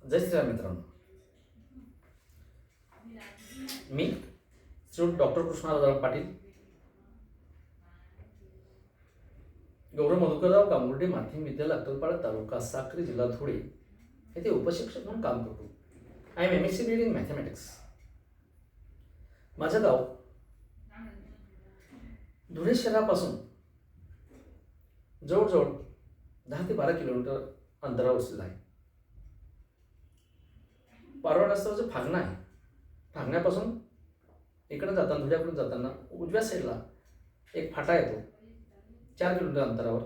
जय श्रीराम मित्रांनो, मी श्री डॉक्टर कृष्णराव पाटील, गौरव मधुकरराव गांगुर्डे माध्यमिक विद्यालय अक्कलपाडा तालुका साक्री जिल्हा धुळे येथे उपशिक्षक म्हणून काम करतो. I am MSc BEd in mathematics. माझं गाव धुळे शहरापासून जवळजवळ 10 ते 12 किलोमीटर अंतरावर वसलेलं आहे. पारोळा रस्त्यावर फागणा आहे. फागण्यापासून इकडे जाताना धुळ्याकडून जाताना उजव्या साईडला एक फाटा येतो 4 किलोमीटर अंतरावर.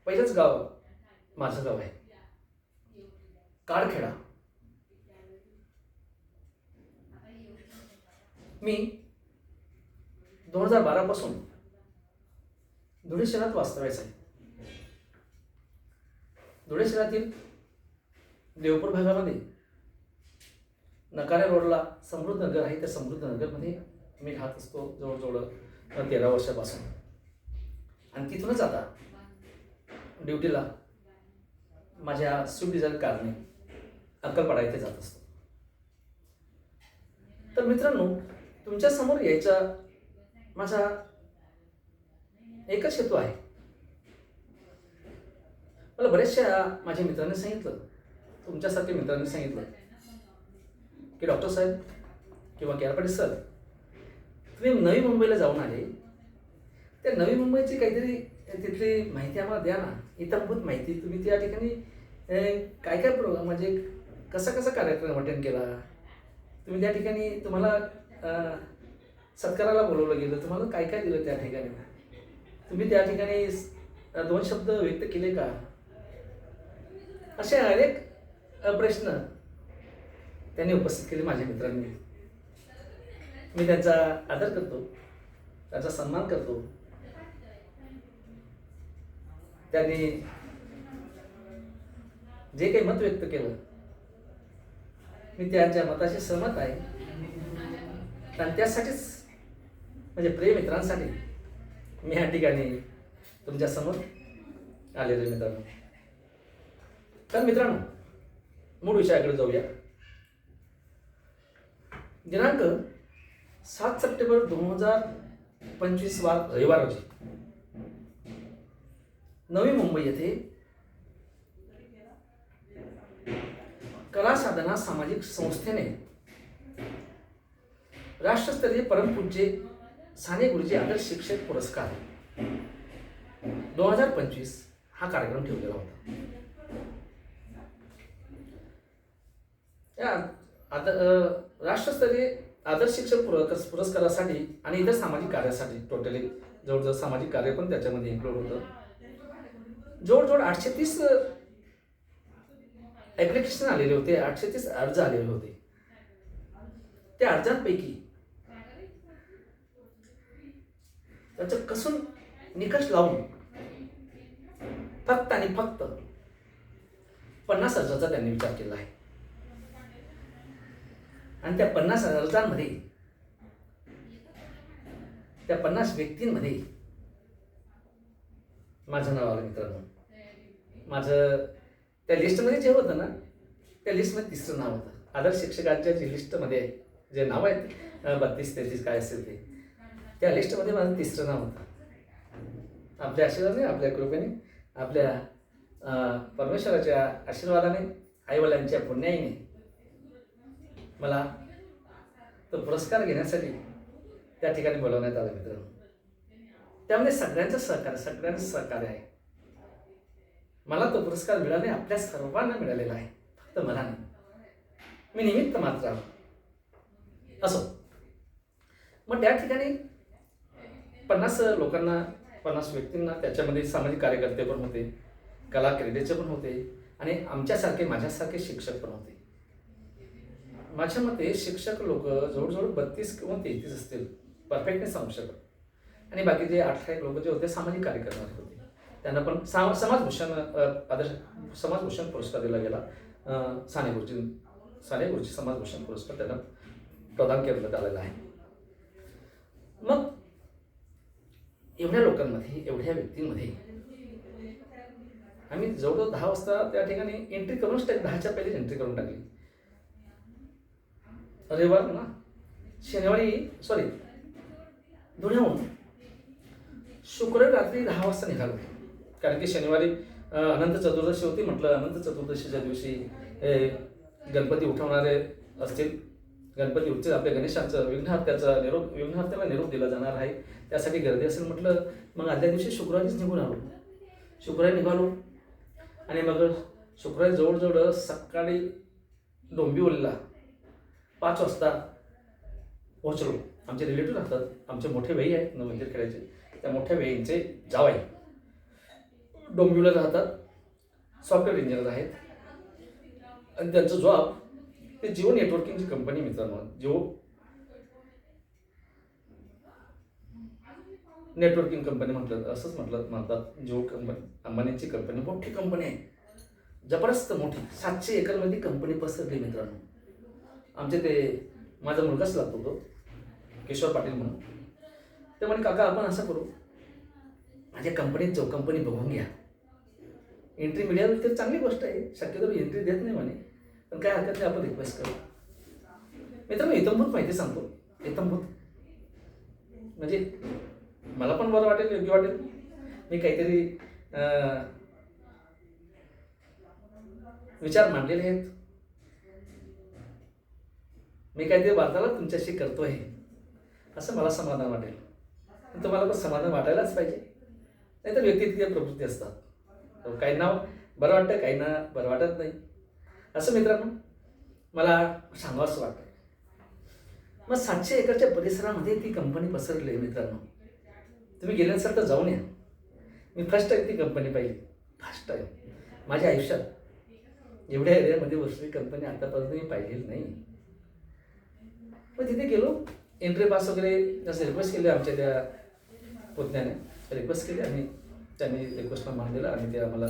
पहिलंच गाव माझं गाव आहे काळखेडा. मी 2012 पासून धुळे शहरात वास्तव्यास आहे. धुळे शहरातील देवपूर भागामध्ये नकाऱ्या रोडला समृद्ध नगर आहे. त्या समृद्ध नगरमध्ये मी राहत असतो जवळजवळ 13 वर्षापासून. आणि तिथूनच आता ड्युटीला माझ्या स्विफ्ट डिझायर कारने अक्कलपाडा येथे जात असतो. तर मित्रांनो, तुमच्या समोर यायचा माझा एकच हेतू आहे. मला बऱ्याचशा माझ्या मित्रांनी सांगितलं, तुमच्यासारख्या मित्रांनी सांगितलं की डॉक्टर साहेब किंवा केआर पाटील सर, तुम्ही नवी मुंबईला जाऊन आले, त्या नवी मुंबईची काहीतरी तिथली माहिती आम्हाला द्या ना, इतंभूत माहिती. तुम्ही त्या ठिकाणी काय काय प्रोग्राम, म्हणजे कसा कसा कार्यक्रम अटेंड केला, तुम्ही त्या ठिकाणी तुम्हाला सत्काराला बोलवलं गेलं, तुम्हाला काय काय दिलं त्या ठिकाणी, तुम्ही त्या ठिकाणी 2 शब्द व्यक्त केले का, असे अनेक प्रश्न त्यांनी उपस्थित केले माझ्या मित्रांनी. मी त्यांचा आदर करतो, त्यांचा सन्मान करतो. त्यांनी जे काही मत व्यक्त केलं, मी त्यांच्या मताशी सहमत आहे. आणि त्यासाठीच म्हणजे प्रिय मित्रांसाठी मी या ठिकाणी तुमच्या समोर आलेले मित्रांनो. तर मित्रांनो, मूळ विषयाकडे जाऊया. दिनांक 7 सप्टेंबर 2025 रविवार रोजी नवी मुंबई येथे कला साधना सामाजिक संस्थेने राष्ट्रस्तरीय परमपूज्य साने गुरुजी आदर्श शिक्षक पुरस्कार 2025 हा कार्यक्रम ठेवलेला होता. या राष्ट्रस्तरीय आदर्श शिक्षक पुरस्कारासाठी आणि इतर सामाजिक कार्यासाठी टोटली जवळजवळ सामाजिक कार्य पण त्याच्यामध्ये इन्क्लूड होतं. जवळजवळ 830 ॲप्लिकेशन आलेले होते, 830 अर्ज आलेले होते. त्या अर्जांपैकी त्याचं कसून निकष लावून फक्त आणि फक्त 50 अर्जाचा त्यांनी विचार केला आहे. आणि त्या 50 अर्जांमध्ये, त्या 50 व्यक्तींमध्ये माझं नाव आलं मित्रांनो. माझं त्या लिस्टमध्ये जे होतं ना, त्या लिस्टमध्ये 3रं नाव होतं. आदर्श शिक्षकांच्या जी लिस्टमध्ये जे नाव आहेत 32-33 काय असेल ते, त्या लिस्टमध्ये माझं 3रं नाव होतं. आपल्या आशीर्वादाने, आपल्या कृपेने, आपल्या परमेश्वराच्या आशीर्वादाने, आईवडिलांच्या पुण्याईने मला तो पुरस्कार घेण्यासाठी त्या ठिकाणी बोलवण्यात आलं मित्रांनो. त्यामध्ये सगळ्यांचं सहकार्य आहे. मला तो पुरस्कार मिळाले, आपल्या सर्वांना मिळालेला आहे, फक्त मला नाही. मी निमित्त मात्र आहे. असो, मग त्या ठिकाणी 50 लोकांना, 50 व्यक्तींना, त्याच्यामध्ये सामाजिक कार्यकर्ते पण होते, कला क्रीडेचे पण होते आणि आमच्यासारखे, माझ्यासारखे शिक्षक पण होते. माझ्या मते शिक्षक लोक जवळजवळ 32 किंवा 33 असतील, परफेक्ट नाही सांगू शकत. आणि बाकी जे 8 लोक जे होते सामाजिक कार्य करणारे होते, त्यांना पण आदर्श समाजभूषण पुरस्कार दिला गेला. साने गुरुजी समाजभूषण पुरस्कार त्यांना प्रदान करण्यात आलेला आहे. मग एवढ्या लोकांमध्ये, एवढ्या व्यक्तींमध्ये आम्ही जवळजवळ 10 वाजता त्या ठिकाणी एंट्री करूनच टाकली, 10च्या पहिलेच एंट्री करून टाकली. रविवार ना, शनिवारी सॉरी धुळ्याहून शुक्रवारी रात्री 10 वाजता निघालो. कारण की शनिवारी अनंत चतुर्दशी होती. म्हटलं अनंत चतुर्दशीच्या दिवशी गणपती उठवणारे असतील, गणपती उठतील, आपल्या गणेशांचं विघ्नहर्त्याला निरोप दिला जाणार आहे, त्यासाठी गर्दी असेल म्हटलं. मग आदल्या दिवशी शुक्रवारीच निघून आलो. शुक्रवारी निघालो आणि मग शुक्रवारी जवळजवळ सकाळी डोंबिवलीला 5 वाजता पोहोचलो. आमचे रिलेटिव्ह राहतात, आमचे मोठे भाई आहेत मंदिर खेळायचे, त्या मोठ्या भाईंचे जावई डोंबिवलीला राहतात, सॉफ्टवेअर इंजिनियर आहेत. आणि त्यांचं जॉब ते जिओ नेटवर्किंगची कंपनी. मित्रांनो, जिओ नेटवर्किंग कंपनी असंच म्हणतात. जिओ कंपनी अंबानीची कंपनी, मोठी कंपनी आहे, जबरदस्त मोठी. 700 एकरमध्ये कंपनी पसरली मित्रांनो. आमचे ते माझा मुलगाच लागतो तो, किशोर पाटील म्हणून. ते म्हणे काका आपण असं करू, माझ्या कंपनीत जाऊ, कंपनी बघून घ्या, एंट्री मिळाली तर चांगली गोष्ट आहे. शक्यतो एंट्री देत नाही म्हणे, पण काय हरकत नाही, आपण रिक्वेस्ट करू. मित्रांनो, इतंभूत माहिती सांगतो. इतंभूत म्हणजे मला पण बरं वाटेल, योग्य वाटेल. मी काहीतरी विचार मांडलेले आहेत, मी काहीतरी वार्तालाप तुमच्याशी करतो आहे, असं मला समाधान वाटेल. पण तुम्हाला पण समाधान वाटायलाच पाहिजे, नाही तर व्यक्तिगत प्रवृत्ती असतात. काहींना बरं वाटतं, काहींना बरं वाटत नाही. असं मित्रांनो मला सांगावंसं वाटतं. मग 700 एकरच्या परिसरामध्ये ती कंपनी पसरली आहे मित्रांनो. तुम्ही गेल्यानंतर जाऊन या. मी फर्स्ट टाईम ती कंपनी पाहिली, फर्स्ट टाईम माझ्या आयुष्यात. एवढ्या एरियामध्ये वसलेली कंपनी आतापर्यंत मी पाहिलेली नाही. मग तिथे गेलो, एंट्री पास वगैरे जसं रिक्वेस्ट केली आमच्या त्या पुतण्याने, रिक्वेस्ट केली आणि त्यांनी रिक्वेस्टला मान दिला आणि ते आम्हाला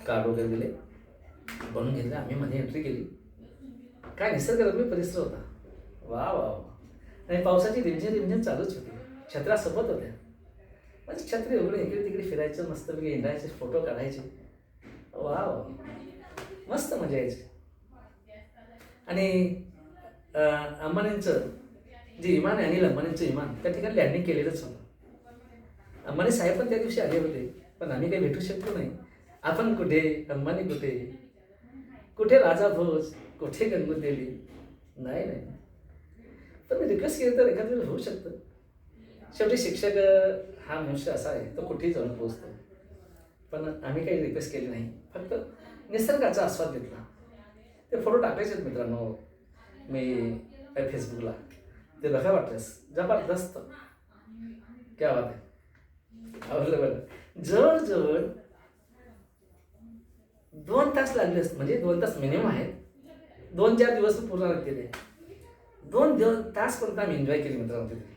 कार्ड वगैरे दिले, बनवून घेतले. आम्ही मध्ये एंट्री केली. काय निसर्गरम्य परिसर होता, वा वा वा. आणि पावसाची रिमझिम चालूच होती, छत्र्या सोबत होत्या. म्हणजे छत्री वगैरे इकडे तिकडे फिरायचं, मस्तपैकी हिंडायचे, फोटो काढायचे, वा वा, मस्त मजा यायची. आणि अंबानींचं जे विमान आहे, अनिल अंबानींचं विमान त्या ठिकाणी लँडिंग केलेलंच होतं. अंबानी साहेब पण त्या दिवशी आले होते, पण आम्ही काही भेटू शकलो नाही. आपण कुठे, अंबानी कुठे, कुठे राजा भोज, कुठे गंगूदेवी, नाही नाही. पण मी रिक्वेस्ट केली तर एखाद्या वेळेस होऊ शकतं. शेवटी शिक्षक हा मनुष्य असा आहे, तो कुठेही जाऊन पोहोचतो. पण आम्ही काही रिक्वेस्ट केली नाही, फक्त निसर्गाचा आस्वाद घेतला. ते फोटो टाकायचे आहेत मित्रांनो मी फेसबुकला, ते बघा वाटल्यास. जबरदस्त, क्या बात आहे, अवेलेबल. जवळजवळ 2 तास लागले असते, म्हणजे 2 तास मिनिमम आहेत. 2-4 दिवस पूर्ण लागते ते. 2 तासपर्यंत आम्ही एन्जॉय केली मित्रांनो तिथे.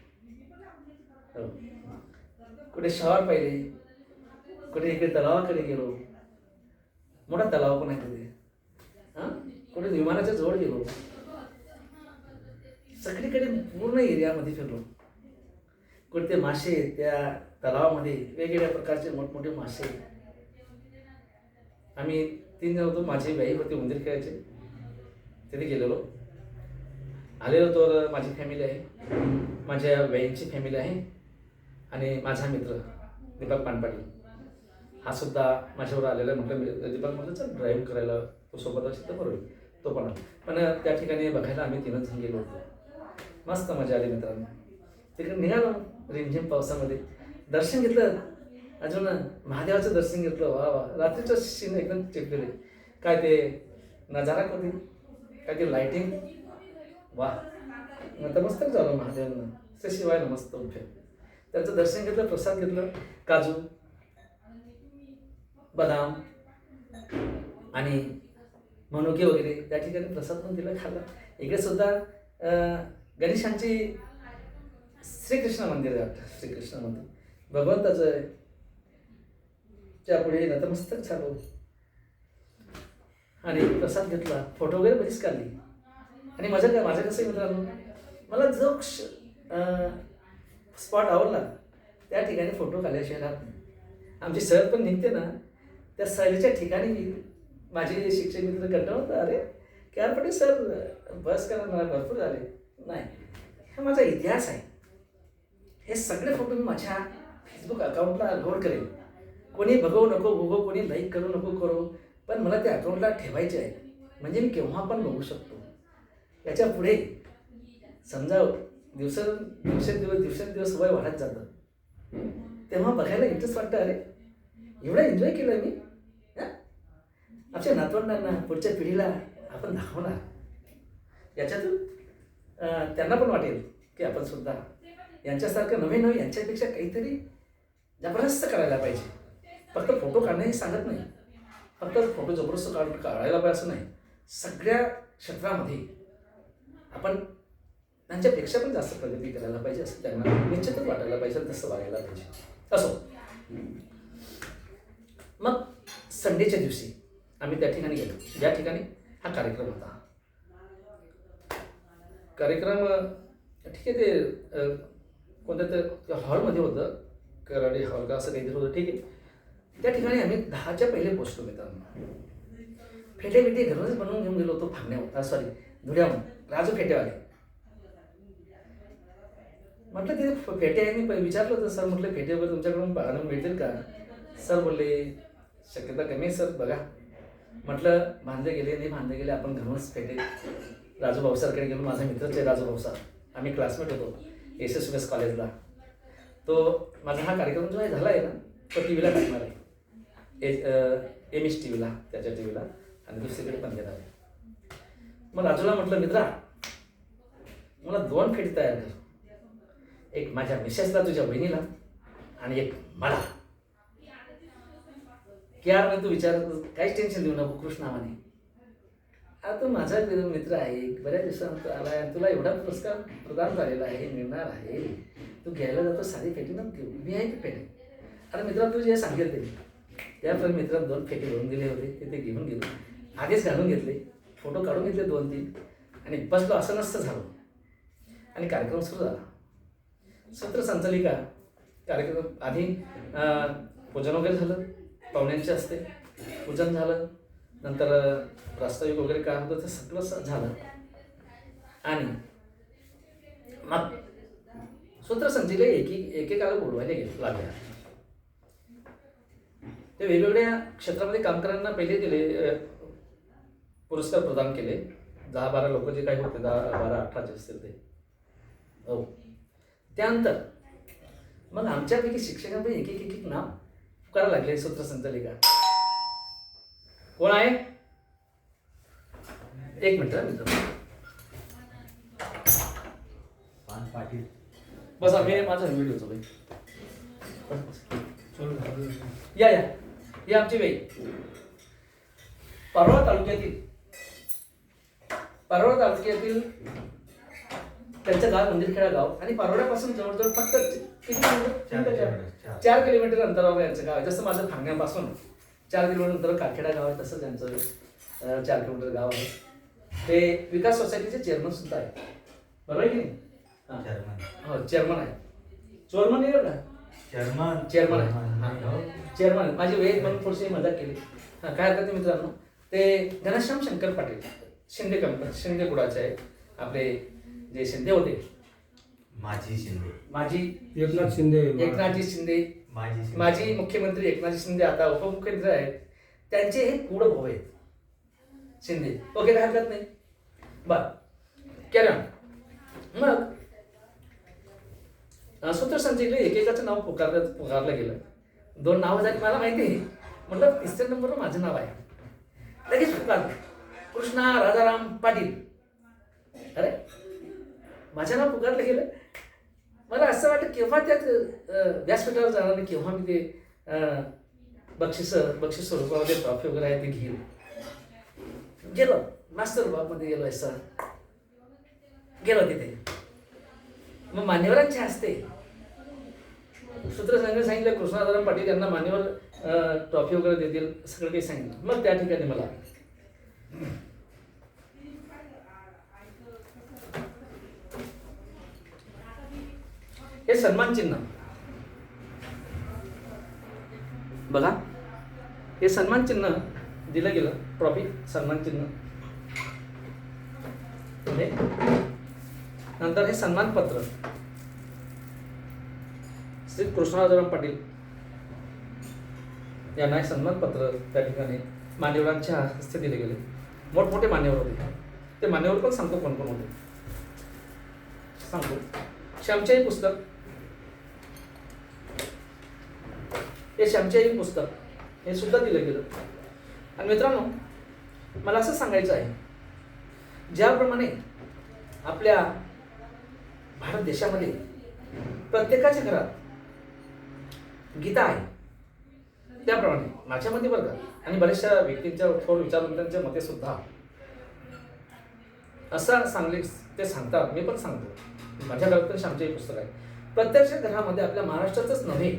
कुठे शॉवर पाहिले, कुठे इकडे तलावाकडे गेलो, मोठा तलाव पण आहे तिथे. कुठे विमानाच्या जवळ गेलो, सगळीकडे पूर्ण एरियामध्ये फिरलो. कुठे ते मासे, त्या तलावामध्ये वेगवेगळ्या प्रकारचे मोठमोठे मासे. आम्ही 3 जण होतो, माझी बाई होती, मंदिर खेळायचे, तिथे गेलेलो. आलेलो तर माझी फॅमिली आहे, माझ्या बाईंची फॅमिली आहे आणि माझा मित्र दीपक पानपाटी हा सुद्धा माझ्यावर आलेला आहे. म्हटलं दीपक, म्हटलं चल ड्राईव्ह करायला तो सोबत असेल तर बरोबर, तो पण. पण त्या ठिकाणी बघायला आम्ही 3च जण गेलो होतो. मस्त मजा आली मित्रांनो. तिकडे निघालो रिमझिम पावसामध्ये, दर्शन घेतलं, अजून महादेवाचं दर्शन घेतलं, वा वा. रात्रीचं सीन एकदम टिपलेले, काय ते नजारा कधी, काय ते लाईटिंग, वा. नतमस्तक झालं महादेवांना, शिवाय नमस्त उभे. त्यांचं दर्शन घेतलं, प्रसाद घेतलं, काजू बदाम आणि मनुके वगैरे त्या ठिकाणी प्रसाद पण दिला, खाल्ला. इकडे सुद्धा गणेशांची श्रीकृष्ण मंदिर आहे, श्रीकृष्ण मंदिर भगवंताचं आहे. त्यापुढे नतमस्तक झालो आणि प्रसाद घेतला, फोटो वगैरे बरीच काढली. आणि माझं कसं आहे मित्रांनो, मला जो स्पॉट आवडला त्या ठिकाणी फोटो काढल्याशिवाय राहत नाही. आमची सहल पण निघते ना, त्या सहलीच्या ठिकाणी माझे शिक्षक मित्र कंटाळून अरे क्या पटे सर बस करा, मला भरपूर झाले. नाही, हा माझा इतिहास आहे. हे सगळे फोटो मी माझ्या फेसबुक अकाउंटला लोड करेन. कोणी बघू नको बघू, कोणी लाईक करू नको करू, पण मला त्या अकाउंटला ठेवायचे आहे. म्हणजे मी केव्हा पण बघू शकतो. याच्या पुढे समजा दिवसेंदिवस वय वाढत जातं, तेव्हा बघायला इंटरेस्ट वाटतं. अरे एवढं एन्जॉय केलं मी. आमच्या नातवंडांना, पुढच्या पिढीला आपण दाखवणार. याच्यातून त्यांना पण वाटेल की आपण सुद्धा यांच्यासारखं नवीन यांच्यापेक्षा काहीतरी जबरदस्त करायला पाहिजे. फक्त फोटो काढणं हे सांगत नाही, फक्त फोटो जबरदस्त काढायला पाहिजे असं नाही. सगळ्या क्षेत्रामध्ये आपण त्यांच्यापेक्षा पण जास्त प्रगती करायला पाहिजे असं त्यांना निश्चितच वाटायला पाहिजे, तसं वागायला पाहिजे. असो, मग संडेच्या दिवशी आम्ही त्या ठिकाणी गेलो ज्या ठिकाणी हा कार्यक्रम होता. कार्यक्रम ठीक आहे, ते कोणत्या तर हॉलमध्ये होतं, कराडे हॉल का असं काहीतरी होतं. ठीक आहे, त्या ठिकाणी आम्ही 10च्या पहिले पोचलो. मित्रांनो, फेटे घरूनच बनवून घेऊन गेलो होतो. धुळ्याहून राजू फेटेवाले. म्हटलं तिथे फेटे आहे. मी विचारलं होतं, सर म्हटलं फेटे वगैरे तुमच्याकडून पाहायला मिळतील का? सर बोलले शक्यता कमी आहे सर, बघा. म्हटलं बांधले गेले, आपण घरूनच फेटे. राजू भाऊसारकडे गेलो. माझा मित्रच आहे राजू भाऊसार, आम्ही क्लासमेट होतो SSVS कॉलेजला. तो माझा हा कार्यक्रम जो आहे झाला आहे ना, तो टी व्हीला टाकणार आहे, MS TV ला, त्याच्या TV ला, आणि दुसरीकडे पण घेणार आहे. मग राजूला म्हटलं मित्रा, मला 2 फेटे तयार कर. एक माझ्या मिसेसला, तुझ्या बहिणीला, आणि एक मला. की यार तू विचार, काहीच टेन्शन देऊ नको कृष्णामाने. आता माझा मित्र आहे, बऱ्याच दिवसानंतर आला आहे, तुला एवढा पुरस्कार प्रदान झालेला आहे, मिळणार आहे, तू घ्यायला जातो साधी फेटी नको घेऊ, मी आहे की फेटे. अरे मित्रा, तू जे सांगितले त्याप्रमाणे मित्रांनो 2 फेटे भरून दिले होते, ते घेऊन गेलो. आधीच घालून घेतले, फोटो काढून घेतले 2-3, आणि बसलो. असं नसतं झालो, आणि कार्यक्रम सुरू झाला. सूत्रसंचालिका कार्यक्रम आधी पूजन वगैरे झालं, पाहुण्यांचे असते पूजन झालं, नंतर प्रास्ताविक वगैरे काय होतं ते सगळं झालं. आणि मग सूत्रसंचालिका एकेकाला बोलवायला लागल्या. ते वेगवेगळ्या क्षेत्रामध्ये काम करणाऱ्यांना पहिले दिले पुरस्कार प्रदान केले. 10-12 लोक जे काही होते, 10-12-18 असतील ते. हो, त्यानंतर मग आमच्यापैकी शिक्षकांपैकी एक नाव पुकारायला लागले. सूत्रसंचालिका कोण आहे? एक मिनिट पाटील, बस आम्ही माझा व्हिडिओ होतो. या आमची वेळी पारोळा तालुक्यातील त्यांचं गाव मंदिरखेडा गाव, आणि पारोळ्यापासून जवळजवळ फक्त किती 4 किलोमीटर अंतरावर यांचं गाव आहे. जसं माझं ठाण्यापासून 4 किलोमीटर अंतरावर कारखेडा गाव आहे, तसंच त्यांचं 4 किलोमीटर गाव आहे. ते विकास सोसायटीचे चेअरमन सुद्धा आहे, बरोबर आहे की नाही? हो, चेअरमन आहे. चोरमन नाही का? चेअरमन आहे. चेअरमन माझी वेळ म्हणून थोडीशी मदत केली. काय हरकत नाही मित्रांनो. ते घनश्याम शंकर पाटील शिंदे कंपनी, शिंदे गुडाचे आहे आपले, जे शिंदे होते, एकनाथजी शिंदे, माजी मुख्यमंत्री एकनाथजी शिंदे, आता उपमुख्यमंत्री आहेत, त्यांचे हे कुड भाऊ आहेत शिंदे. ओके, काय हरकत नाही. बर, कॅरी ऑन. मग सूत्रसंचालिका एकेकाचं नाव पुकारलं गेलं. 2 नावं झाली, मला माहिती आहे. म्हटलं 3ऱ्या नंबरवर माझं नाव आहे. लगेच पुकारलं, कृष्णा राजाराम पाटील. अरे माझं नाव पुकारलं गेलं. मला असं वाटतं केव्हा त्यात व्यासपीठावर जाणार नाही, केव्हा मी ते बक्षीस स्वरूपामध्ये ट्रॉफी वगैरे आहे ते घेईल. गेलो मास्टर बाबमध्ये गेलो, सर गेलो तिथे. मग मान्यवरांचे हस्ते सूत्रसंचालिका सांगितलं कृष्णाराम पाटील यांना मान्यवर ट्रॉफी वगैरे देतील, सगळं काही सांगितलं. मग त्या ठिकाणी मला हे सन्मान चिन्ह बघा, हे सन्मान चिन्ह दिलं गेलं, ट्रॉफी सन्मान चिन्ह. नंतर हे सन्मानपत्र श्री कृष्णरावराम पाटील यांना हे सन्मानपत्र त्या ठिकाणी मान्यवरांच्या हस्ते दिले गेले. मोठमोठे मान्यवर होते, ते मान्यवर पण सांगतो कोण कोण होते. सांगतो. श्यामच्याई पुस्तक, हे श्यामच्याई पुस्तक हे सुद्धा दिलं गेलं. आणि मित्रांनो, मला असं सांगायचं आहे, ज्याप्रमाणे आपल्या भारत देशामध्ये प्रत्येकाच्या घरात गीता आहे, त्याप्रमाणे माझ्या मते बरं का, आणि बऱ्याचशा व्यक्तींच्या थोर विचारवंतांच्या मते सुद्धा असं सांगले ते सांगतात. मी पण सांगतो, माझ्या घरात पण श्यामच्याई पुस्तक आहे. प्रत्यक्ष घरामध्ये आपल्या महाराष्ट्रातच नव्हे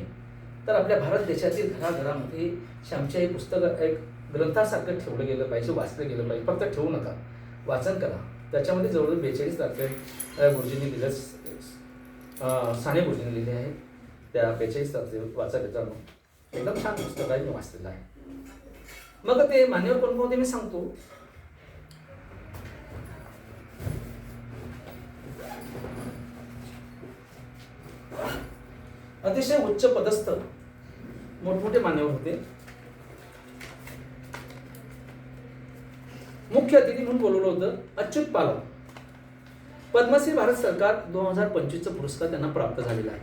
तर आपल्या भारत देशातील घराघरामध्ये श्यामच्याई पुस्तक एक ग्रंथासारखं ठेवलं गेलं पाहिजे, वाचलं गेलं पाहिजे. फक्त ठेवू नका, वाचन करा. त्याच्यामध्ये जवळजवळ 42 दाखले गुरुजींनी दिले, साने गुरुजींनी लिहिले आहेत. त्या 42 दाखले वाचा मित्रांनो, एकदम छान पुस्तक आहे, मी वाचलेलं आहे. मग ते मान्यवर कोण होते मी सांगतो. अतिशय उच्च पदस्थ मोठमोठे मान्यवर होते. मुख्य अतिथी म्हणून बोलवलं होतं अच्युत पालव. पद्मश्री भारत सरकार 2025 पुरस्कार त्यांना प्राप्त झालेला आहे.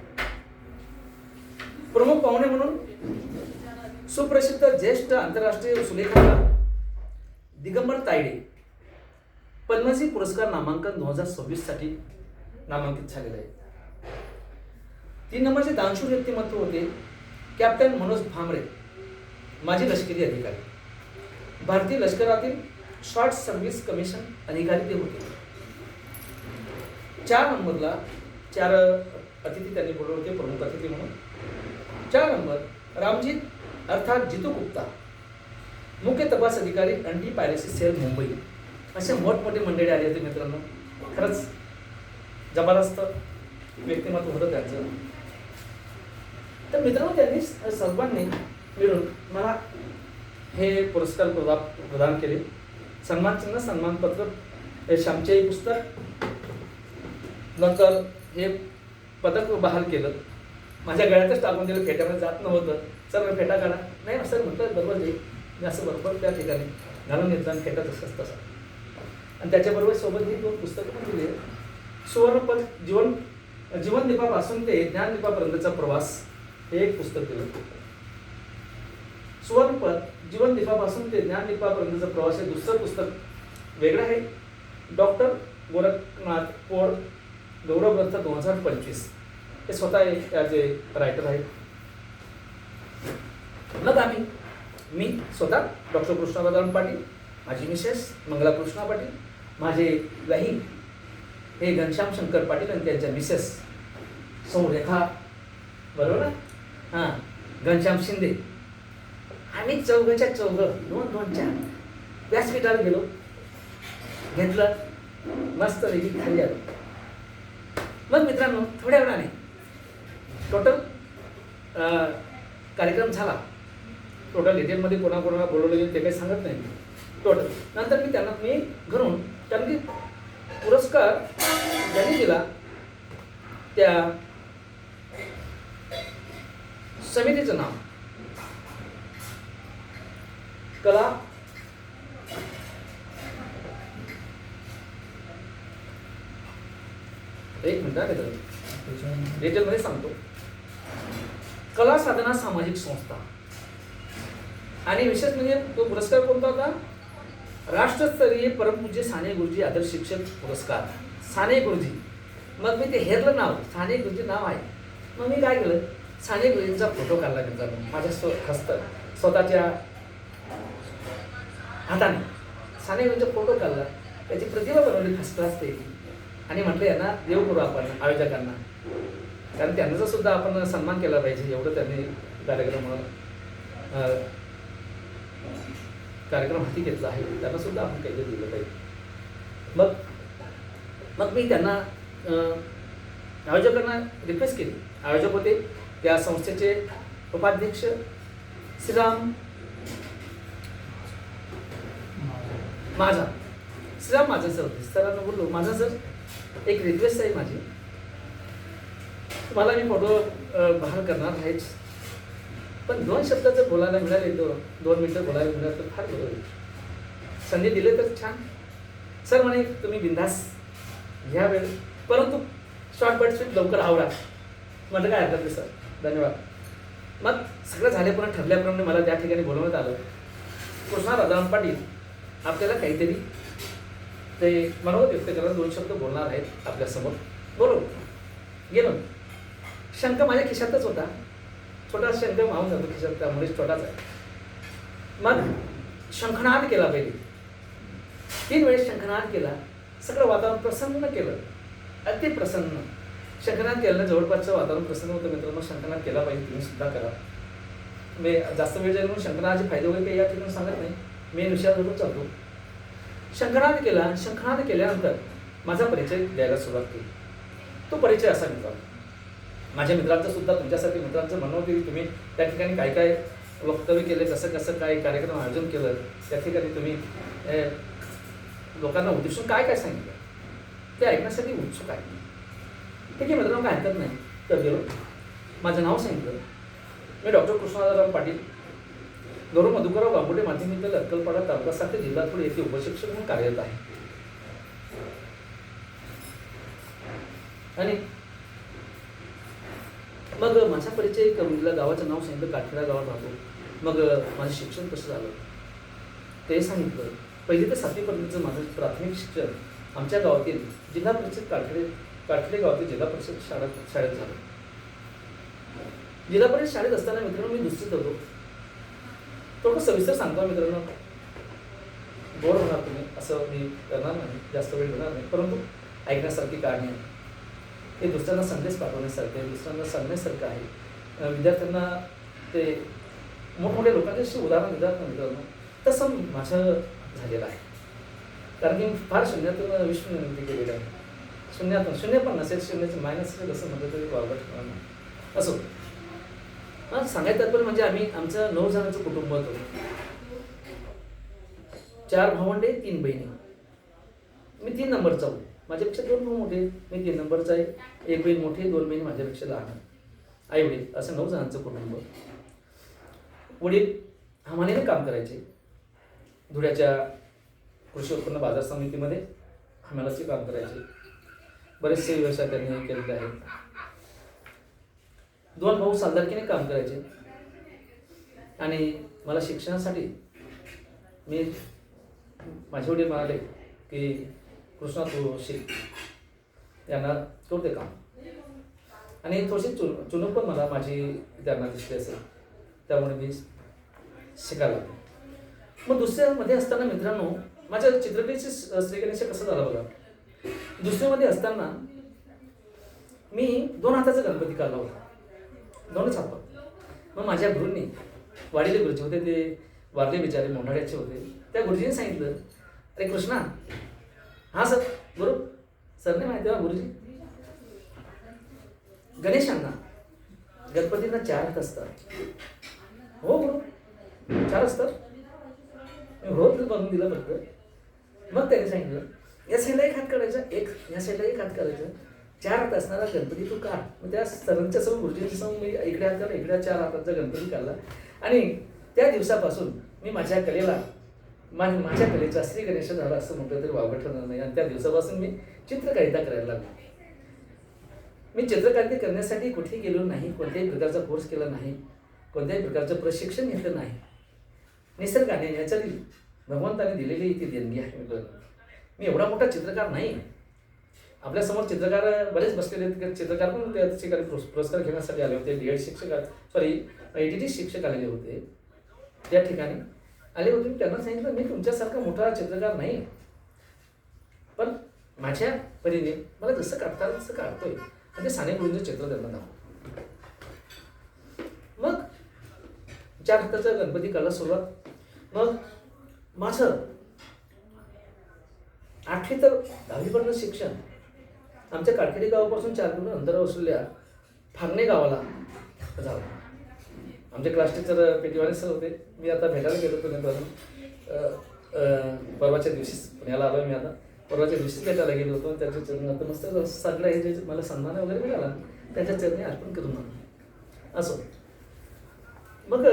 प्रमुख पाहुणे म्हणून सुप्रसिद्ध ज्येष्ठ आंतरराष्ट्रीय सुलेखकार दिगंबर तायडे पद्मश्री पुरस्कार नामांकन 2026 साठी नामांकित झालेले आहे. 3 नंबरचे दानशूर व्यक्तिमत्व होते कॅप्टन मनोज भामरे, माजी लष्करी अधिकारी, भारतीय लष्करातील शॉर्ट सर्व्हिस कमिशन अधिकारी ते होते. 4 नंबरला 4 अतिथी त्यांनी बोलवले होते प्रमुख अतिथी म्हणून. 4 नंबर रामजीत अर्थात जितू गुप्ता, मुख्य तपास अधिकारी अँटी पायरेसी सेल मुंबई. असे मोठमोठे मंडळी आले होते मित्रांनो. खरंच जबरदस्त व्यक्तिमत्व होतं त्यांचं. तर मित्रांनो, त्यांनी सर्वांनी मिळून मला हे पुरस्कार प्रदान केले. सन्मान चिन्ह, सन्मानपत्र, हे श्यामच्याई पुस्तक, नंतर हे पदक बहाल केलं. माझ्या गळ्यातच टाकून दिलं, फेट्यामध्ये जात नव्हतं. सर मी फेटा काढा, नाही असं म्हटलं बरोबर जाईल. मी असं बरोबर त्या ठिकाणी घालून घेतलं आणि फेटा तसंच तसा. आणि त्याच्याबरोबर सोबत ही 2 पुस्तकं पण दिली. सुवर्णपद जीवनदीपापासून ते ज्ञानदीपापर्यंतचा प्रवास हे एक पुस्तक दिलं. सुवर्णपद जीवनदीपापासून ते ज्ञानदीपापर्यंतचा प्रवास हे दुसरं पुस्तक वेगळं आहे. डॉक्टर गोरखनाथ पोळ गौरव ग्रंथ 2025 हे स्वतः त्याचे रायटर आहेत. मग मी स्वतः डॉक्टर कृष्णरावराम पाटील, माझी मिसेस मंगला कृष्णा पाटील, माझे बहीण हे घनश्याम शंकर पाटील आणि त्यांच्या मिसेस सौ रेखा, बरोबर ना, हां, घनश्याम शिंदे, आम्ही चौघच्या 2-2-4 व्यासपीठावर गेलो, घेतलं, मस्त वेगळी खाली आलो. मग मित्रांनो, थोड्या वेळाने टोटल कार्यक्रम झाला. टोटल डिटेलमध्ये कोणाकोणाला बोलवलं गेलं ते काही सांगत नाही टोटल. नंतर मी त्यांना घरून, कारण की पुरस्कार ज्यांनी दिला त्या समितीचं नाव कला एक मिनिट डिटेलमध्ये सांगतो. कला साधना सामाजिक संस्था. आणि विशेष म्हणजे तो पुरस्कार कोणता होता? राष्ट्रस्तरीय परमपूज्य साने गुरुजी आदर्श शिक्षक पुरस्कार, साने गुरुजी. मग मी ते हेरलं नाव, साने गुरुजी नाव आहे. मग मी काय केलं, साने गुरुजींचा फोटो काढला त्यांचा माझ्या स्वतःच्या हाताने साने गुरुजींचा फोटो काढला, त्याची प्रतिभा बनवली फर्स्ट क्लास त्याची. आणि म्हटलं यांना देव करू आपण आयोजकांना, कारण त्यांचा सुद्धा आपण सन्मान केला पाहिजे. एवढं त्यांनी कार्यक्रम हाती घेतला आहे, त्यांना सुद्धा आपण काही दिलं पाहिजे. मग मी त्यांना आयोजकांना रिक्वेस्ट केली. आयोजक होते त्या संस्थेचे उपाध्यक्ष श्रीराम माझा श्रीराम माझं सर होते. सरांना बोललो माझा सर एक रिक्वेस्ट आहे माझी, तुम्हाला मी फोटो बाहेर करणार आहेच, पण 2 शब्द जर बोलायला मिळाले, 2 मिनटं बोलायला मिळालं तर फार बरं होईल. संधी दिले तर छान. सर म्हणे तुम्ही बिंदास घ्या वेळ, परंतु शॉर्ट बट स्वीट लवकर आवडा. म्हटलं काय हरकत नाही सर, धन्यवाद. मग सगळं झाल्याप्रमाणे ठरल्याप्रमाणे मला त्या ठिकाणी बोलवण्यात आलं. कृष्णा राजाराम पाटील आपल्याला काहीतरी ते मनोगत व्यक्त करायला 2 शब्द बोलणार आहेत आपल्यासमोर. बोलो गेलो. शंख माझ्या खिशातच होता, छोटा शंख मावून जातो खिशात, त्यामुळे छोटाच आहे. मग शंखनाद केला पहिले, 3 वेळेस शंखनाद केला. सगळं वातावरण प्रसन्न केलं, अति प्रसन्न. शंखनाद केल्यानं जवळपासचं वातावरण प्रसन्न होतं. मित्रांनो, शंखनाद केला पाहिजे, तुम्ही सुद्धा करा. मी जास्त वेळ जाईल म्हणून शंखनादाचे फायदे वगैरे काही या ठिकाणी सांगत नाही, मेन विषयावरून चालतो. शंखनाद केला. शंखनाद केल्यानंतर माझा परिचय द्यायला सुरुवात केली. तो परिचय असा मित्रांनो, माझ्या मित्रांचं सुद्धा तुमच्यासारख्या मित्रांचं म्हणणं होतं की तुम्ही त्या ठिकाणी काय काय वक्तव्य केले, कसं कसं काय कार्यक्रम आयोजन केलं, त्या ठिकाणी तुम्ही लोकांना उद्देशून काय काय सांगितलं ते ऐकण्यासाठी उत्सुक आहे. ठीक आहे मित्रांनो, काय हरकत नाही. तर गेलो, माझं नाव सांगितलं. मी डॉक्टर कृष्णराजाराम पाटील, गौरव मधुकरराव गांगुर्डे माध्यमिक विद्यालय अक्कलपाडा, तालुका साक्री, जिल्हा धुळे येथे उपशिक्षक म्हणून कार्यरत आहे. आणि मग माझा परिचय करून दिला, गावाचं नाव सांगितलं, काठखेडा गावात राहतो. मग माझं शिक्षण कसं झालं ते सांगितलं. 1ली ते 7वीपर्यंतचं माझं प्राथमिक शिक्षण आमच्या गावातील जिल्हा परिषद काठखेडे गावातील जिल्हा परिषद शाळेत झालं. जिल्हा परिषद शाळेत असताना मित्रांनो मी दुसरीत होतो. थोडं सविस्तर सांगतो मित्रांनो, बोर होणार तुम्ही असं मी करणार नाही, जास्त वेळ घेणार नाही, परंतु ऐकण्यासारखी कहाणी आहे. हे दुसऱ्यांना संदेश पाठवण्यासारखं आहे, दुसऱ्यांना सांगण्यासारखं आहे. विद्यार्थ्यांना ते मोठमोठ्या लोकांच्याशी उदाहरण देतात ना मित्रांनो, तसं माझं झालेलं आहे. कारण की मी फार शून्यातून विश्व निर्मिती केलेली आहे. शून्यातून, शून्य पण नसेल, शून्याचं मायनस असेल असं म्हटलं तरी वावगट असो. मग सांगायचं तात्पर्य म्हणजे आम्ही आमचं 9 जणांचं कुटुंब होतं. 4 भावंडे 3 बहिणी. मी 3 नंबरचा होतो. माझ्यापेक्षा 2 भाऊ मोठे, मी 3 नंबरचा आहे. 1 बहीण मोठी, 2 बहिणी माझ्यापेक्षा लहान. आई वडील असं 9 जणांचं कुटुंब. वडील हमालीने काम करायचे. धुळ्याच्या कृषी उत्पन्न बाजार समितीमध्ये हमालाचे काम करायचे. बरेचसे व्यवसाय त्यांनी केलेले आहेत. 2 भाऊ सालदारकीने काम करायचे. आणि मला शिक्षणासाठी मी माझे वडील म्हणाले की कृष्णा तू शिक, त्यांना करते काम. आणि थोडीशी चुनूक पण मला माझी त्यांना दिसली असेल, त्यामुळे मी शिकायला लागलो. मग दुसऱ्यामध्ये असताना मित्रांनो माझ्या चित्रकलेची श्रीगणेश कसं झालं बघा. दुसऱ्यामध्ये असताना मी 2 हाताचा गणपती काढला होता, 2च हात. मग माझ्या गुरूंनी, वाडीले गुरुजी होते, ते वारले बिचारे मोंढाड्याचे होते, त्या गुरुजींनी सांगितलं, अरे कृष्णा, हां सर, गुरु सर नाही माहिती गुरुजी, गणेशांना गणपतींना 4 हात असतात. हो गुरु, 4 असतात. हो बनवून दिलं फक्त. मग त्यांनी सांगितलं, या साईडला 1 हात काढायचा, या साईडला 1 हात काढायचा, 4 हात असणारा गणपती तू काढ. मग त्या सरांच्या समोर, गुरुजींच्या समोर मी इकडे हात काढला, इकडे 4 हाताचा गणपती काढला. आणि त्या दिवसापासून मी माझ्या कलेला, माझ्या कलेचा श्री गणेश झाला असं म्हटलं तरी वावगं ठरणार नाही. आणि त्या दिवसापासून मी चित्रकारिता करायला लागलो. मी चित्रकारिता करण्यासाठी कुठेही गेलो नाही, कोणत्याही प्रकारचा कोर्स केला नाही, कोणत्याही प्रकारचं प्रशिक्षण घेतलं नाही. निसर्गाने, नॅचरली भगवंताने दिलेली ती देणगी आहे. मी एवढा मोठा चित्रकार नाही. आपल्यासमोर चित्रकार बरेच बसलेले, चित्रकार पण त्या ठिकाणी पुरस्कार घेण्यासाठी आले होते. D.Ed शिक्षक, EDT शिक्षक आलेले होते, त्या ठिकाणी आले होते. त्यांना सांगितलं, मी तुमच्यासारखा मोठा चित्रकार नाही, पण माझ्या परीने मला जसं काढता तसं काढतोय. आणि ते साने गुरूंचं चित्र त्यांना दाखवलं. मग 4 हाताचा गणपती काढायला सुरुवात. मग माझं 8वी तर 10वीपर्यंत शिक्षण आमच्या काठखेडी गावापासून 4 किलोमीटर अंतरावर असलेल्या फागणे गावाला झालं. आमचे क्लास टीचर पेटीवाले सर होते. मी आता भेटायला गेलो होतो परवाच्या दिवशीच पुण्याला आलो मी आता, परवाच्या दिवशीच भेटायला गेलो होतो. त्याच्या चरणी आता मस्त सगळं हे जे मला सन्मान वगैरे मिळाला त्याच्या चरणी अर्पण करून आलो. असो, मग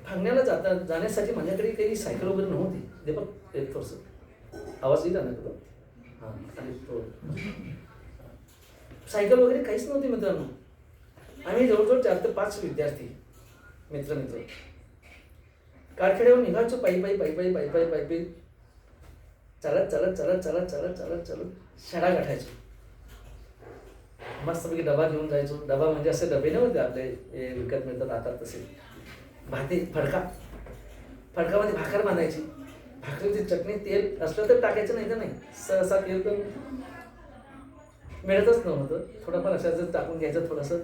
ठाण्याला जाण्यासाठी माझ्याकडे काही सायकल वगैरे नव्हती. ते बघ एक थोडंसं आवाज येईल ना तुला. हां, आणि तो सायकल वगैरे काहीच नव्हती मित्रांनो. आम्ही जवळजवळ 4 ते 5 विद्यार्थी मित्र कारखेड्यावर निघायचो पायी चालत शाळा गाठायचो. मस्तपैकी डबा घेऊन जायचो. डबा म्हणजे असे डबे नव्हते आपले विकत मिळतात आता तसे. फडकामध्ये भाकर बांधायची. भाकरीची चटणी तेल असलं तर टाकायचं, नाही तर नाही. सहसा तेल तर मिळतच नव्हतं. थोडंफार असं टाकून घ्यायचं, थोडंसं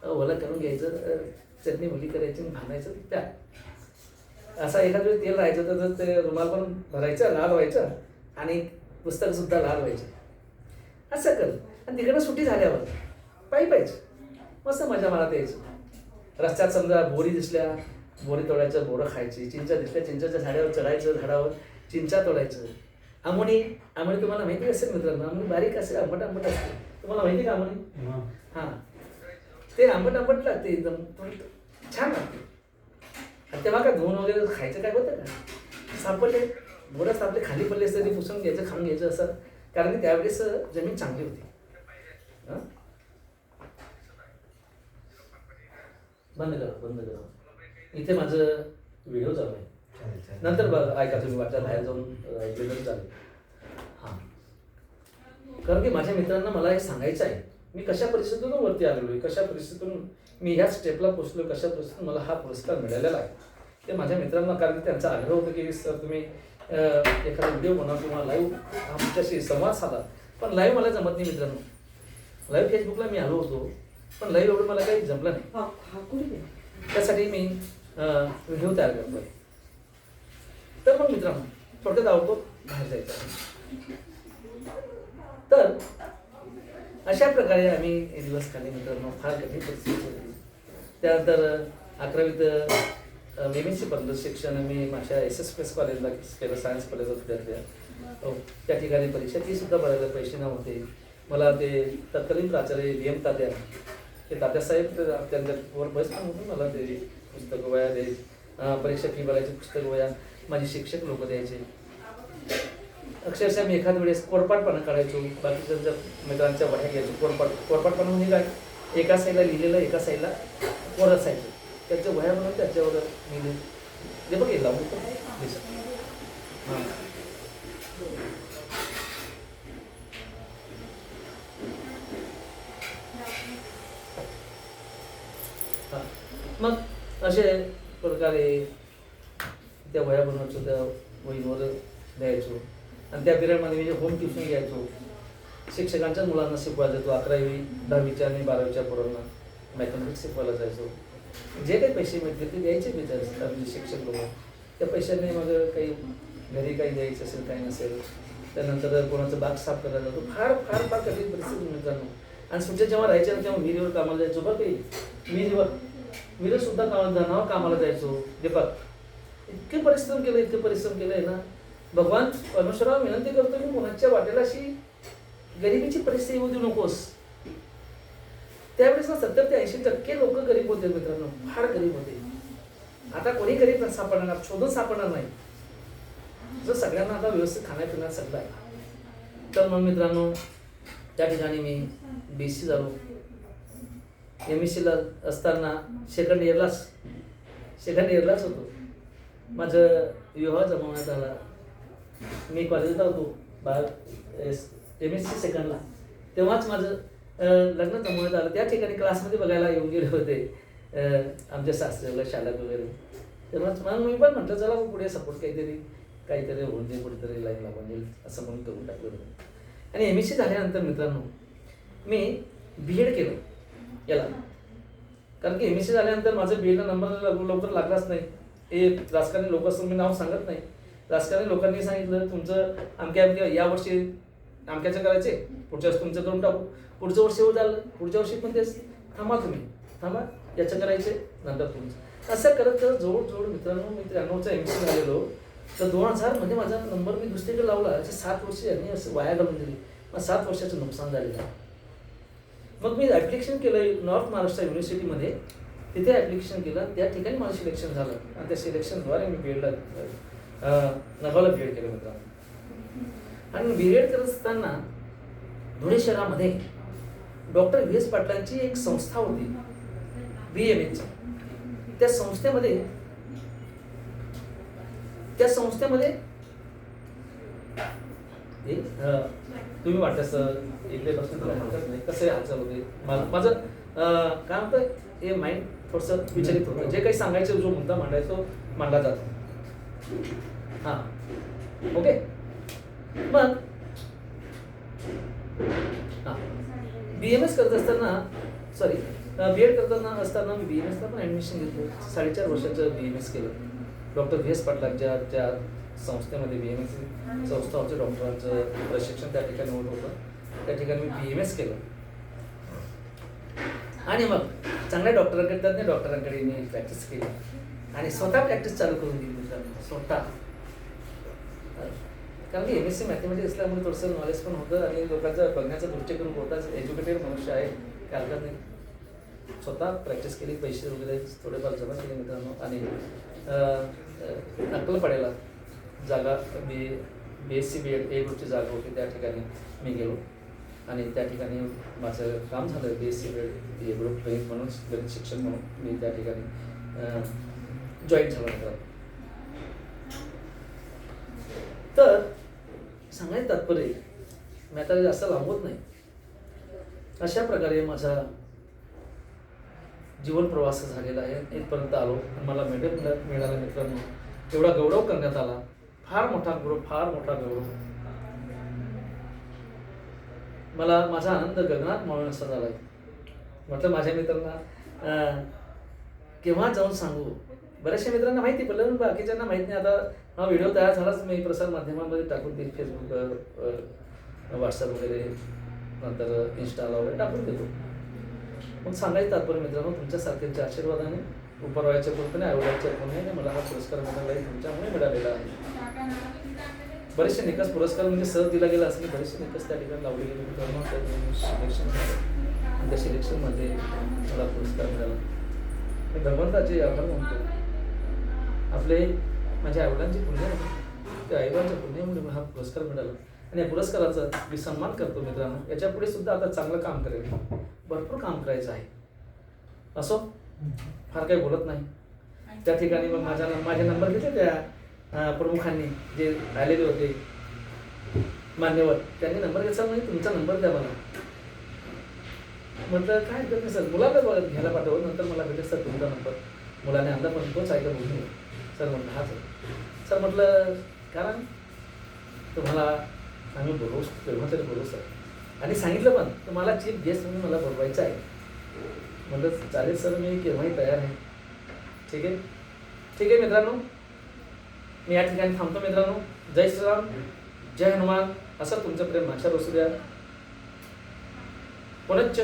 ओलं करून घ्यायचं, चटणी ओली करायची, भाजायचं त्या. असा एखाद वेळी तेल राहायचं तर ते रुमाल पण भरायचं, लाल व्हायचं आणि पुस्तकसुद्धा लाल व्हायचे. असं कर. आणि तिकडनं सुट्टी झाल्यावर पायी मस्त मजा मारत यायची. रस्त्यात समजा बोरी दिसल्या, बोरी तोडायचं, बोरं खायची. चिंचा दिसल्या, चिंचाच्या झाडावर चढायचं, झाडावर चिंचा तोडायचं. आंबोणी तुम्हाला माहिती असेल मित्रांनो, आंबोणी बारीक असेल, आंबट असते. तुम्हाला माहिती का आंबोणी? हां, ते आंबट लागते, एकदम छान लागते. आणि तेव्हा काय धुवून वगैरे खायचं काय होतं का? सापडले बोरं सापडले, खाली पडले असते ते पुसून घ्यायचं, खाऊन घ्यायचं असं. कारण की त्यावेळेस जमीन चांगली होती. बंद करा. इथे माझं व्हिडिओ चालू आहे. नंतर बघा, ऐका तुम्ही वाटल्या बाहेर जाऊन व्हिडिओ चालू. हां, कारण की माझ्या मित्रांना मला हे सांगायचं आहे, मी कशा परिस्थितीतून वरती आलेलो आहे, कशा परिस्थितीतून मी ह्या स्टेपला पोचलो, कशा परिस्थितीतून मला हा पुरस्कार मिळालेला आहे ते माझ्या मित्रांना. कारण की त्यांचा आग्रह होता की सर तुम्ही एखादा व्हिडिओ बनवा किंवा लाईव्ह आमच्याशी संवाद साधा. पण लाईव्ह मला जमत नाही मित्रांनो. लाईव्ह फेसबुकला मी आलो होतो, पण लाईव्ह एवढं मला काही जमलं नाही. त्यासाठी मी व्हिडिओ तयार करतो आहे. तर मग मित्रांनो थोडक्यात आवडतो बाहेर जायचं. तर अशा प्रकारे आम्ही एक दिवस खाली मित्रांनो फार कठीण परिस्थिती होती. त्यानंतर 11वीत MSc पर्यंत शिक्षण मी माझ्या SS कॉलेजला केलं, सायन्स कॉलेज विद्यार्थी. त्या ठिकाणी परीक्षा ती सुद्धा भरायला पैसे नव्हते. मला ते तत्कालीन प्राचार्य DM तात्या, ते तात्यासाहेब त्यांच्यावर बस पण होती. मला ते पुस्तकं वया द्यायची, परीक्षा फी भरायची, पुस्तकं वया माझे शिक्षक लोक द्यायचे. अक्षरशः मी एखाद वेळेस कोरपाटपणा करायचो. बाकीच्या मित्रांच्या वह्या घ्यायचो. कोरपाटपणा म्हणजे काय? एका साईडला लिहिलेलं, एका साईडला कोर असायचं. त्याच्या वह्या म्हणून त्याच्यावर मी ते बघ लावून हां. मग असे प्रकारे त्या वह्या बनवायचो, त्या वहीवर द्यायचो. आणि त्या पिरियडमध्ये मी होम ट्युशन घ्यायचो. शिक्षकांच्याच मुलांना शिकवायला जायचो. 11वी 10वीच्या आणि 12वीच्या पोरांना मॅथमॅटिक्स शिकवायला जायचो. जे काही पैसे मिळतील ते द्यायचे म्हणजे शिक्षक लोक. त्या पैशाने मग काही घरी काही द्यायचं असेल, काही नसेल. त्यानंतर कोणाचं बाग साफ करायला जातो. फार फार फार कठीण परिस्थिती मित्रांनो. आणि सुट्ट्या जेव्हा राहायच्या तेव्हा विहिरीवर कामाला जायचो. बघ काही विहिरीसुद्धा कामाला जायचो. दीपक इतके परिश्रम केलं आहे ना. भगवान परमेश्वराला विनंती करतो की कोणाच्या वाटेला अशी गरिबीची परिस्थिती येऊ देऊ नकोस. त्यावेळेस ना 70 ते 80% लोक गरीब होते मित्रांनो, फार गरीब होते. आता कोणी गरीब सापडणार, शोधून सापडणार नाही. जर सगळ्यांना आता व्यवस्थित खाण्यापिण्यात सगळं आहे. तर मग मित्रांनो त्या ठिकाणी मी BSc झालो. MScला असताना सेकंड इयरलाच होतो. माझं विवाह जमवण्यात आला. मी कॉलेजला होतो MSc सेकंडला. तेव्हाच माझं लग्न जमवण्यात आलं. त्या ठिकाणी क्लासमध्ये बघायला येऊन गेले होते आमच्या सासऱ्याला, शाळेत वगैरे. तेव्हाच मग मी पण म्हटलं चला पुढे सपोर्ट काहीतरी होऊन दे, कुठेतरी लाईन लागून जाईल असं म्हणून करून टाकलं होतं. आणि MSc झाल्यानंतर मित्रांनो मी B.Ed केलं याला. कारण की MSc झाल्यानंतर माझं B.Edला नंबर लवकर लागलाच नाही. हे राजकारणी लोक असं मी नाव सांगत नाही. राजकारणी लोकांनी सांगितलं तुमचं अमक्या या वर्षी अमक्याचं करायचे, पुढच्या वर्षी तुमचं करून टाकू. पुढचं वर्ष झालं, पुढच्या वर्षी पण तेच थांबा याचं करायचे, नंतर तुमचं. असं करत जवळ मित्रांनो मी 93चा MSc झालेलो. तर 2000 माझा नंबर मी दुसरीकडे लावला. असे 7 वर्ष यांनी असं वाया घालून दिली. मग 7 वर्षाचं नुकसान झालेलं आहे. मग मी ॲप्लिकेशन केलं नॉर्थ महाराष्ट्र युनिव्हर्सिटीमध्ये. तिथे ॲप्लिकेशन केलं, त्या ठिकाणी माझं सिलेक्शन झालं आणि त्या सिलेक्शनद्वारे मी बी एडला नगावला बी एड केलं मित्रांनो. आणि बी एड करत असताना धुळे शहरामध्ये डॉक्टर व्ही एस पाटलांची एक संस्था होती BMH. त्या संस्थेमध्ये तुम्ही वाटत इकडे बसून तुला हरकत नाही, कसं हालचाल होते माझं काय म्हणतं हे माइंड थोडंसं विचलित होतं. जे काही सांगायचं जो मुद्दा मांडायचो मांडला जातो. हां ओके. मग हां BMS करत असताना बी एड करताना असताना मी BMSला पण ॲडमिशन घेतलं. 4.5 वर्षाचं BMS केलं. डॉक्टर व्ही एस पाटलांच्या त्या संस्थेमध्ये BMS संस्था होती, डॉक्टरांचं प्रशिक्षण त्या ठिकाणी होत होतं. त्या ठिकाणी मी BMS केलं आणि मग चांगल्या डॉक्टरांकडे मी प्रॅक्टिस केली आणि स्वतः प्रॅक्टिस चालू करून दिली मित्रांनो. स्वतः कारण की MSc मॅथमॅटिक्स असल्यामुळे थोडंसं नॉलेज पण होतं आणि लोकांचा बघण्याचा दृष्टिकोन होताच. एज्युकेटेड मनुष्य आहे, काय हरकत नाही. स्वतः प्रॅक्टिस केली, पैसे वगैरे थोडेफार जमा केले मित्रांनो. आणि अक्कलपाड्याला जागा BSc BEd ए ग्रुपची जागा होती, त्या ठिकाणी मी गेलो आणि त्या ठिकाणी माझं काम झालं. BSc BEd ए ग्रुप गणित म्हणून, गणित शिक्षक म्हणून मी त्या ठिकाणी जॉईन झालो मित्रांनो. तर सांगायचं तात्पर्य मी आता जास्त लांबवत नाही. अशा प्रकारे माझा जीवन प्रवास झालेला आहे. इथपर्यंत आलो आणि मला मेडल मिळालं मित्रांनो. एवढा गौरव करण्यात आला, फार मोठा गौरव. मला माझा आनंद गगनात मावळून असा झाला आहे. म्हटलं माझ्या मित्रांना केव्हा जाऊन सांगू. बऱ्याचशा मित्रांना माहिती पडलं, बाकीच्यांना माहीत नाही. आता हा व्हिडिओ तयार झालाच मी प्रसार माध्यमांमध्ये टाकून देईल, फेसबुक, व्हॉट्सअप वगैरे, नंतर इंस्टाला वगैरे टाकून देतो. मग सांगायचं तात्पर्य मित्रांनो, तुमच्यासारख्यांच्या आशीर्वादाने, उपरवायच्या कृपेने, आईवडिलांच्या कृपेने मला हा पुरस्कार मिळाला आहे, तुमच्यामुळे मिळालेला आहे. बरेचसे निकष पुरस्कार म्हणजे सहज दिला गेला असले बरेचसे निकष त्या ठिकाणी लावले गेले मित्रांनो. सिलेक्शन झालं आणि त्या सिलेक्शनमध्ये मला पुरस्कार मिळाला. मी भगवंताचे आभार मानतो. आपले माझ्या आईवडिलांची पुण्य आहे, त्या आईवडिलांच्या पुण्यामुळे हा पुरस्कार मिळाला आणि या पुरस्काराचा मी सन्मान करतो मित्रांनो. याच्या पुढे सुद्धा आता चांगलं काम करेल, भरपूर काम करायचं आहे. असो, फार काही बोलत नाही. त्या ठिकाणी मग माझे नंबर घेतले त्या प्रमुखांनी जे आलेले होते मान्यवर, त्यांनी नंबर घेतला. म्हणजे तुमचा नंबर द्या मला. म्हटलं काय हरकत नाही सर, मुलाला घ्यायला पाठवलं. नंतर मला भेटेल सर तुमचा नंबर. मुलाने आणला पण तोच ऐका बोलून सर. म्हटलं हा सर. म्हटलं कारण तुम्हाला आम्ही बोलवू, केव्हा तरी बोलू सर. आणि सांगितलं पण तुम्हाला चीफ गेस्ट म्हणून मला बोलवायचं आहे. म्हटलं चालेल सर, मी केव्हाही तयार आहे. ठीक आहे मित्रांनो, मी या ठिकाणी थांबतो मित्रांनो. जय श्रीराम, जय हनुमान. असं तुमचं प्रेम माझ्यावर असू द्या. पुनश्च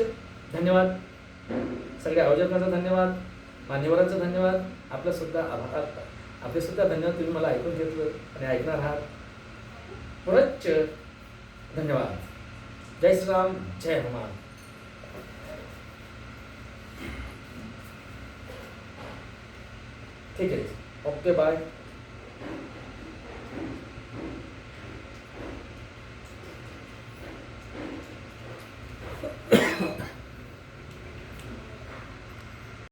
धन्यवाद. सगळ्या आयोजकांचा धन्यवाद, मान्यवरांचा धन्यवाद, आपलं सुद्धा आभार, आपले सुद्धा धन्यवाद. तुम्ही मला ऐकून घेतलं आणि ऐकणार आहात. पुनश्च धन्यवाद. जय श्रीराम, जय हनुमान. ठीक आहे, ओके, बाय.